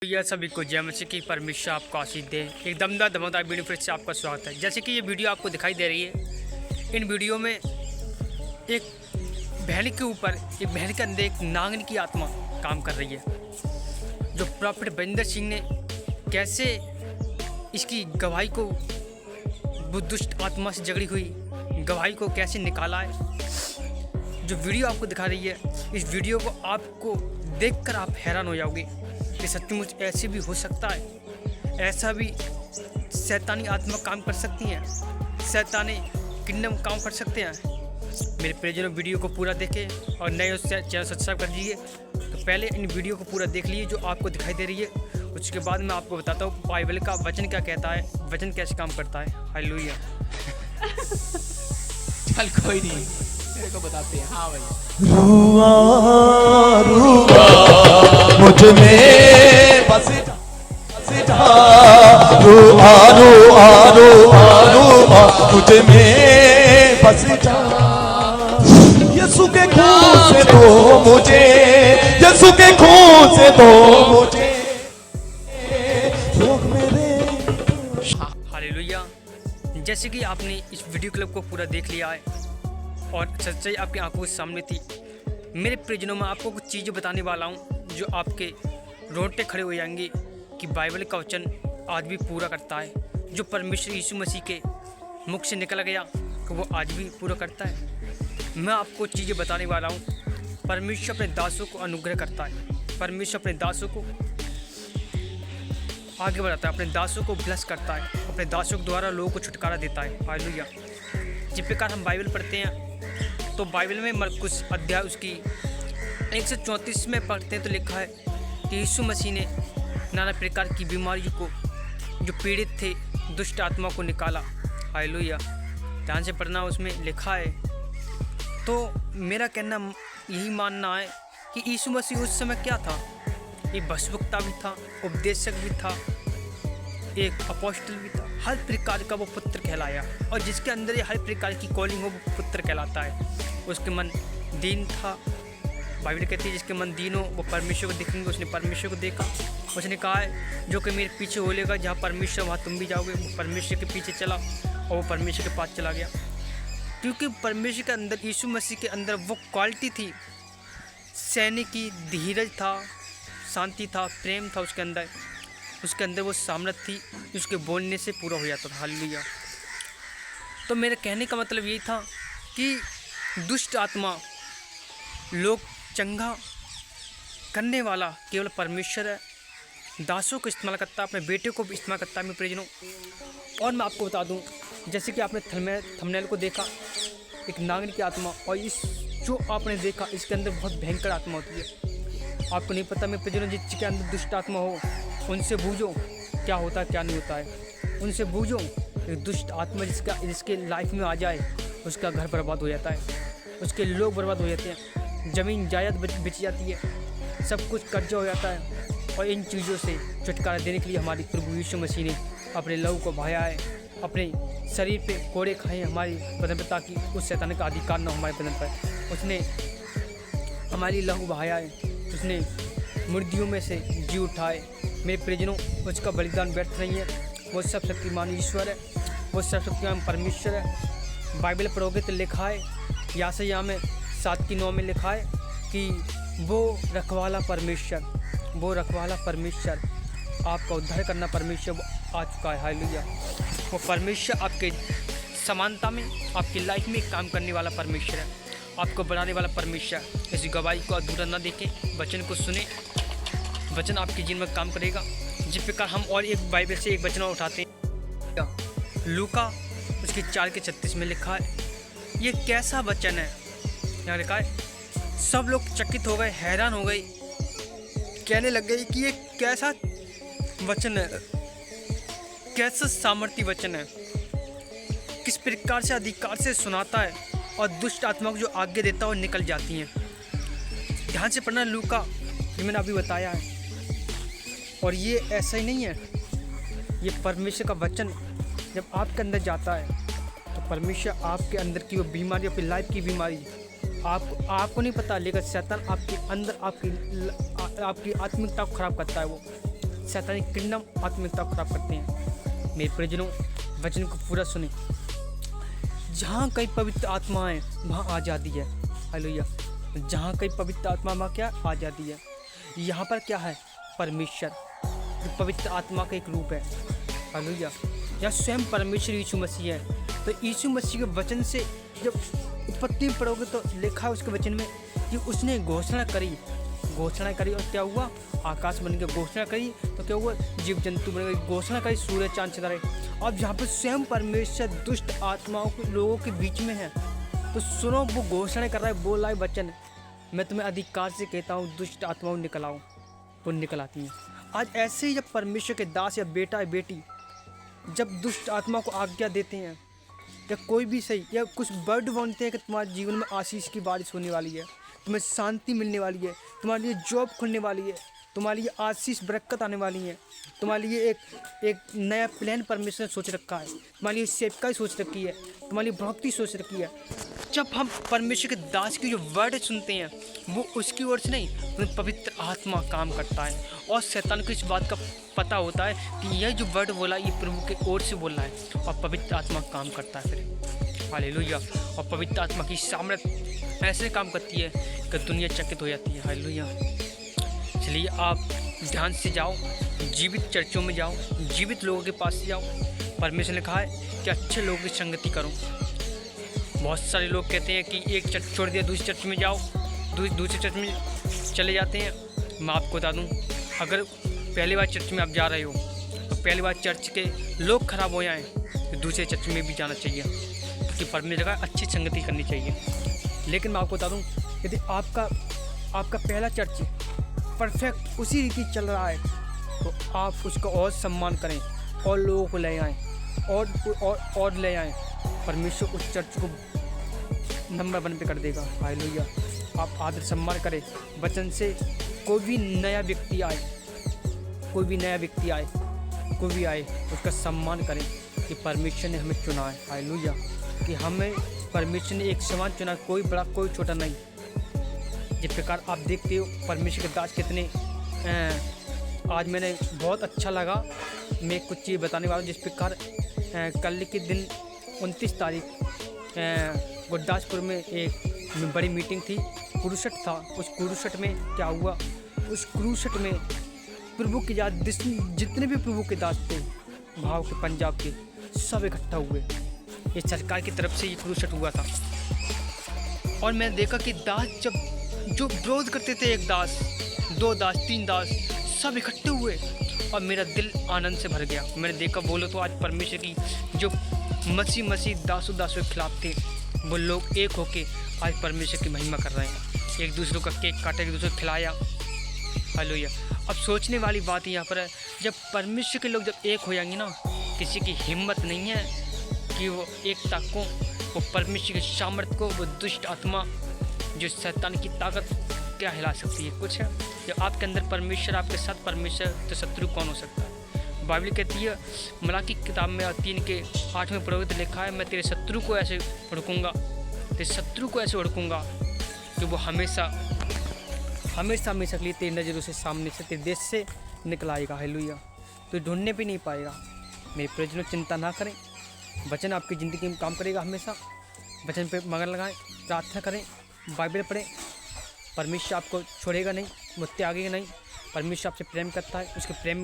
यह सभी को जय मसीह की परमेश्वर आपको आशीष दे। एक दमदार धमाकेदार वीडियो फिर से आपका स्वागत है। जैसे कि ये वीडियो आपको दिखाई दे रही है, इन वीडियो में एक बहन के ऊपर, एक बहन के अंदर एक नागन की आत्मा काम कर रही है, जो प्रॉफिट बरिंदर सिंह ने कैसे इसकी गवाही को, वो दुष्ट आत्मा से झगड़ी हुई गवाही को कैसे निकाला है। जो वीडियो आपको दिखा रही है, इस वीडियो को आपको देखकर आप हैरान हो जाओगे कि सचमुच ऐसे भी हो सकता है, ऐसा भी शैतानी आत्मा काम कर सकती हैं, शैतानी किंगडम काम कर सकते हैं। मेरे प्रियजनों, वीडियो को पूरा देखें और नए उस चैनल सब्सक्राइब कर दीजिए। तो पहले इन वीडियो को पूरा देख लीजिए जो आपको दिखाई दे रही है, उसके बाद मैं आपको बताता हूँ बाइबल का वचन क्या कहता है, वचन कैसे काम करता है। हालेलुया। चल कोई नहीं, मेरे को बताते हैं। हाँ भाई, रुआ रुआ मुझ में बस जा, रुआ रुआ रुआ रुआ मुझ में बस जा। यीशु के खून से दो मुझे, यीशु के खून से दो मुझे रोक मेरे। हालेलुया। जैसे कि आपने इस वीडियो क्लिप को पूरा देख लिया है और सच्चाई आपकी आंखों के सामने थी, मेरे प्रियजनों में आपको कुछ चीज़ें बताने वाला हूँ जो आपके रोंगटे खड़े हो जाएंगे कि बाइबल का वचन आज भी पूरा करता है। जो परमेश्वर यीशु मसीह के मुख से निकल गया कि वो आज भी पूरा करता है। मैं आपको चीज़ें बताने वाला हूँ। परमेश्वर अपने दासों को अनुग्रह करता है, परमेश्वर अपने दासों को आगे बढ़ाता है, अपने दासों को ब्लेस करता है, अपने दासों के द्वारा लोगों को छुटकारा देता है। हालेलुया। जिस प्रकार हम बाइबल पढ़ते हैं तो बाइबल में मरकुस अध्याय उसकी 134 में पढ़ते हैं तो लिखा है कि यीशु मसीह ने नाना प्रकार की बीमारियों को, जो पीड़ित थे, दुष्ट आत्मा को निकाला। हालेलुया। ध्यान से पढ़ना, उसमें लिखा है। तो मेरा कहना यही मानना है कि यीशु मसीह उस समय क्या था, एक भक्तवक्ता भी था, उपदेशक भी था, एक अपोस्टल भी था, हर प्रकार का वो पुत्र कहलाया। और जिसके अंदर ये हर प्रकार की कॉलिंग हो वो पुत्र कहलाता है। उसके मन दीन था। बाइबल कहती है जिसके मन दीन हो वो परमेश्वर को देखेंगे। उसने परमेश्वर को देखा, उसने कहा है जो कि मेरे पीछे हो लेगा, जहाँ परमेश्वर वहाँ तुम भी जाओगे। वो परमेश्वर के पीछे चला और वो परमेश्वर के पास चला गया, क्योंकि परमेश्वर के अंदर, यीशु मसीह के अंदर वो क्वालिटी थी, सहने की, धीरज था, शांति था, प्रेम था उसके अंदर वो सामर्थ्य थी, उसके बोलने से पूरा हो जाता था। हालेलुया। तो मेरे कहने का मतलब यही था कि दुष्ट आत्मा, लोग चंगा करने वाला केवल परमेश्वर है। दासों को इस्तेमाल करता है, अपने बेटे को भी इस्तेमाल करता है। मेरे प्रियजनों, और मैं आपको बता दूं, जैसे कि आपने थंबनेल को देखा, एक नागन की आत्मा, और इस जो आपने देखा इसके अंदर बहुत भयंकर आत्मा होती है। आपको नहीं पता मेरे प्रियजनों, जिसके अंदर दुष्ट आत्मा हो उनसे बूझो क्या होता है क्या नहीं होता है। उनसे बूझो। एक दुष्ट आत्मा जिसके लाइफ में आ जाए, उसका घर बर्बाद हो जाता है, उसके लोग बर्बाद हो जाते हैं, ज़मीन जायदाद बिच जाती है, सब कुछ कर्जा हो जाता है। और इन चीज़ों से छुटकारा देने के लिए हमारी प्रभु यीशु मसीह ने अपने लहू को बहाया है, अपने शरीर पे कोड़े खाए हमारे बदन पर, ताकि उस शैतान का अधिकार न हो हमारे बदन पर। उसने हमारी लहू बहाया है, उसने मुर्दियों में से जी उठाए। मेरे प्रियजनों, उसका बलिदान व्यर्थ नहीं है। वो सब शक्तिमान ईश्वर है, वो सब शक्तिमान परमेश्वर है। बाइबल पढ़ोगे तो लिखा है, याशायाह में 7:9 में लिखा है कि वो रखवाला परमेश्वर, वो रखवाला परमेश्वर, आपका उद्धार करना परमेश्वर वो आ चुका है। हालेलुया। वो परमेश्वर आपके समानता में, आपकी लाइफ में काम करने वाला परमेश्वर है, आपको बढ़ाने वाला परमेश्वर। इस गवाही को अधूरा न देखें, वचन को सुने, वचन आपके जीवन में काम करेगा। जिस प्रकार हम और एक बाइबल से एक वचन उठाते हैं, लूका उसके 4:36 में लिखा है, ये कैसा वचन है। यहाँ लिखा है, सब लोग चकित हो गए, हैरान हो गए, कहने लग गए कि ये कैसा वचन है, कैसा सामर्थ्य वचन है, किस प्रकार से अधिकार से सुनाता है और दुष्ट आत्मा को जो आगे देता है वो निकल जाती हैं। ध्यान से पढ़ना लूका, ये मैंने अभी बताया है। और ये ऐसा ही नहीं है, ये परमेश्वर का वचन जब आपके अंदर जाता है तो परमेश्वर आपके अंदर की वो बीमारी, अपनी लाइफ की बीमारी, आपको नहीं पता, लेकिन शैतान आपके अंदर आपकी आत्मिकता को खराब करता है। वो शैतानी किंगडम आत्मिकता को खराब करते हैं। मेरे परिजनों, वचन को पूरा सुने। जहाँ कहीं पवित्र आत्मा है वहाँ आज़ादी है। हालेलुया। जहाँ कहीं पवित्र आत्मा वहाँ क्या आज़ादी है। यहाँ पर क्या है? परमेश्वर जो पवित्र आत्मा का एक रूप है। हालेलुया। यहाँ स्वयं परमेश्वर यीशु मसीह है। तो यीशु मसीह के वचन से जब उत्पत्ति में पढ़ोगे तो लिखा है उसके वचन में कि उसने घोषणा करी और क्या हुआ? आकाश बन के घोषणा करी तो क्या हुआ? जीव जंतु बन गए। घोषणा करी सूर्य चांद सितारे। अब जहाँ पर स्वयं परमेश्वर दुष्ट आत्माओं के लोगों के बीच में है तो सुनो, वो घोषणा कर रहा है, बोल रहा है वचन, मैं तुम्हें अधिकार से कहता हूँ दुष्ट आत्माओं निकल आओ। वो निकल आती हैं। आज ऐसे ही जब परमेश्वर के दास या बेटा या बेटी जब दुष्ट आत्मा को आज्ञा देते हैं या कोई भी सही या कुछ वर्ड बोलते हैं कि तुम्हारे जीवन में आशीष की बारिश होने वाली है, तुम्हें शांति मिलने वाली है, तुम्हारे लिए जॉब खुलने वाली है, तुम्हारे लिए आशीष बरकत आने वाली है, तुम्हारे लिए एक नया प्लान परमेश्वर ने सोच रखा है, तुम्हारे लिए सेवकाई सोच रखी है, तुम्हारे लिए भक्ति सोच रखी है। जब हम परमेश्वर के दास की जो वर्ड सुनते हैं वो उसकी ओर से नहीं, उन्हें पवित्र आत्मा काम करता है और शैतान को इस बात का पता होता है कि यह जो वर्ड बोला ये प्रभु के ओर से बोल रहा है और पवित्र आत्मा काम करता है फिर। हालेलुया। और पवित्र आत्मा की सामर्थ्य ऐसे काम करती है कि दुनिया चकित हो जाती है। हालेलुया। चलिए आप ध्यान से जाओ, जीवित चर्चों में जाओ, जीवित लोगों के पास जाओ। परमेश्वर ने कहा है कि अच्छे लोगों की संगति करो। बहुत सारे लोग कहते हैं कि एक चर्च छोड़ दिया दूसरी चर्च में जाओ, दूसरे चर्च में चले जाते हैं। मैं आपको बता दूं, अगर पहली बार चर्च में आप जा रहे हो तो पहली बार चर्च के लोग खराब हो जाएं तो दूसरे चर्च में भी जाना चाहिए, क्योंकि परमेश्वर का अच्छी संगति करनी चाहिए। लेकिन मैं आपको बता दूं, यदि आपका पहला चर्च परफेक्ट उसी रीति चल रहा है तो आप उसका और सम्मान करें और लोगों को ले आएँ और ले आएँ। परमेश्वर उस चर्च को नंबर 1 पे कर देगा। हालेलुया। आप आदर सम्मान करें वचन से। कोई भी नया व्यक्ति आए उसका सम्मान करें कि परमेश्वर ने हमें चुना है। हालेलुया। कि हमें परमेश्वर ने एक समान चुना, कोई बड़ा कोई छोटा नहीं। जिस प्रकार आप देखते हो परमेश्वर के दास कितने आज मैंने बहुत अच्छा लगा। मैं कुछ चीज़ बताने वाला हूँ। जिस प्रकार कल के दिन 29 तारीख गुरदासपुर में एक बड़ी मीटिंग थी, क्रूसेट था। उस क्रूसेट में क्या हुआ? उस क्रूसेट में प्रभु के जितने भी प्रभु के दास थे भाव के पंजाब के सब इकट्ठा हुए। ये सरकार की तरफ से ये क्रूसेट हुआ था और मैंने देखा कि दास जो विरोध करते थे, एक दास, 2 दास, 3 दास, सब इकट्ठे हुए और मेरा दिल आनंद से भर गया। मैंने देखा, बोलो तो आज परमेश्वर की जो मसीह दासों के खिलाफ थे वो लोग एक होके आज परमेश्वर की महिमा कर रहे हैं। एक दूसरों का केक काटा, एक दूसरे को खिलाया। हालेलुया। अब सोचने वाली बात यहाँ पर है, जब परमेश्वर के लोग जब एक हो जाएंगे ना, किसी की हिम्मत नहीं है कि वो एकता को, वो परमेश्वर के सामर्थ्य को, वो दुष्ट आत्मा जो शैतान की ताकत क्या हिला सकती है? कुछ है। जब आपके अंदर परमेश्वर, आपके साथ परमेश्वर, तो शत्रु कौन हो सकता है? बाइबल कहती है, मलाकी की किताब में 3 के 8 में पढ़ोगे तो लिखा है, मैं तेरे शत्रु को ऐसे उड़कूँगा कि वो हमेशा के लिए तेरी नज़रों से सामने से, तेरे देश से निकल आएगा। हालेलुया। तो ढूंढने पे नहीं पाएगा। मेरे परिजनों, चिंता ना करें, वचन आपकी ज़िंदगी में काम करेगा हमेशा। वचन पे मगन लगाएं, प्रार्थना करें, बाइबल पढ़ें। परमेश्वर आपको छोड़ेगा नहीं, वो त्यागेगा नहीं। परमेश्वर आपसे प्रेम करता है, उसके प्रेम